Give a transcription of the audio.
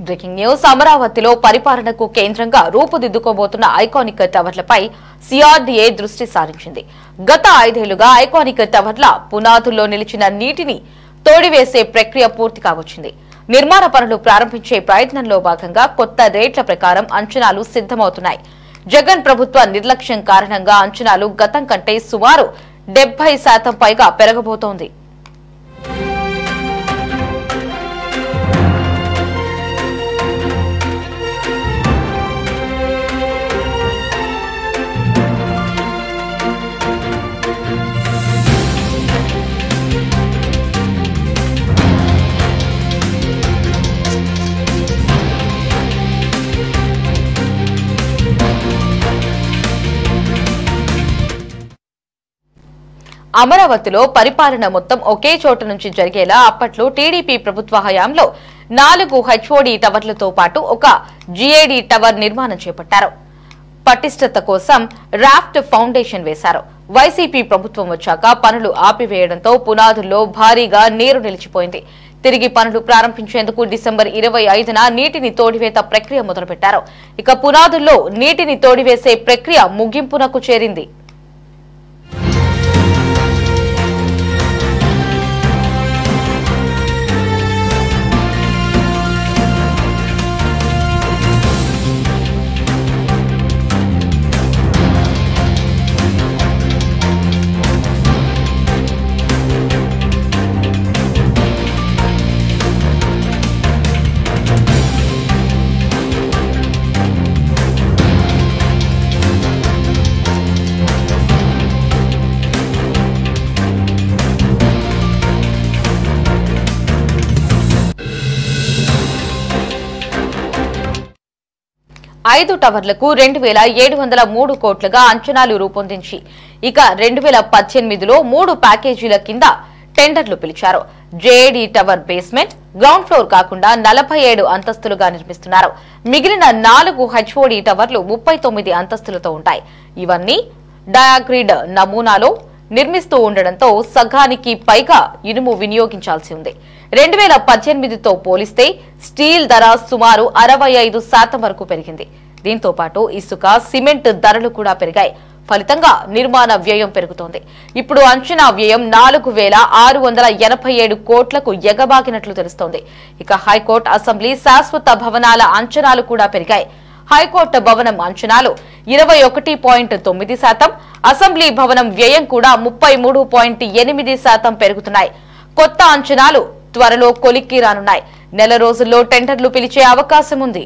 Breaking news అమరావతిలో పరిపాలనకు కేంద్రంగా రూపుదిద్దుకోబోతున్న ఐకానిక్ టవర్లపై సిఆర్డీఏ దృష్టి సారించింది. గత 5 ఏళ్లుగా ఐకానిక్ టవర్ల పునాదుల్లో నిలిచిన నీటిని తోడివేసే ప్రక్రియ పూర్తి కావచ్చింది. నిర్మాణ పనులు ప్రారంభించే ప్రయత్నంలో భాగంగా కొత్త రేట్ల ప్రకారం అంచనాలు సిద్ధమవుతున్నాయి. జగన్ ప్రభుత్వ నిర్లక్ష్యం కారణంగా అంచనాలు గతం కంటే సుమారు 70% పైగా పెరగబోతోంది. అమరావతిలో పరిపాలన మొత్తం ఒకే చోట నుంచి జరిగేలా అప్పట్లో టీడీపీ ప్రభుత్వ హయాంలో 4 హెచ్ఓడి టవర్లతో పాటు ఒక జీఏడీ టవర్ నిర్మాణం చేపట్టారు. పటిష్టత కోసం రాఫ్ట్ ఫౌండేషన్ వేశారు. వైసీపీ ప్రభుత్వం వచ్చాక పనులు ఆపివేయడంతో పునాదుల్లో భారీగా నీరు నిలిచిపోయింది. తిరిగి పనులు ప్రారంభించేందుకు డిసెంబర్ 25న నీటిని తోడివేత ప్రక్రియ మొదలుపెట్టారు. ఇక పునాదుల్లో నీటిని తోడివేసే ప్రక్రియ ముగింపునకు చేరింది. ఐదు టవర్లకు 2703 కోట్లుగా అంచనాలు రూపొందించి ఇక 2018లో 3 ప్యాకేజీల కింద టెండర్లు పిలిచారు. జేఏడీ టవర్ బేస్మెంట్, గ్రౌండ్ ఫ్లోర్ కాకుండా 47 అంతస్తులుగా నిర్మిస్తున్నారు. మిగిలిన 4 హెచ్ఓడి టవర్లు 39 అంతస్తులతో ఉంటాయి. ఇవన్నీ డయాగ్రిడ్ నమూనాలో నిర్మిస్తూ ఉండడంతో సగానికి పైగా ఇనుము వినియోగించాల్సి ఉంది. 2018తో పోలిస్తే స్టీల్ ధర సుమారు 65% వరకు పెరిగింది. దీంతో పాటు ఇసుక, సిమెంట్ ధరలు కూడా పెరిగాయి. ఫలితంగా నిర్మాణ వ్యయం పెరుగుతోంది. ఇప్పుడు అంచనా వ్యయం 4687 కోట్లకు ఎగబాకినట్లు తెలుస్తోంది. ఇక హైకోర్టు, అసెంబ్లీ, శాశ్వత భవనాల అంచనాలు కూడా పెరిగాయి. హైకోర్టు భవనం అంచనాలు 21.9%, అసెంబ్లీ భవనం వ్యయం కూడా 33.8% పెరుగుతున్నాయి. కొత్త అంచనాలు త్వరలో కొలిక్కి రానున్నాయి. నెల రోజుల్లో టెండర్లు పిలిచే అవకాశం ఉంది.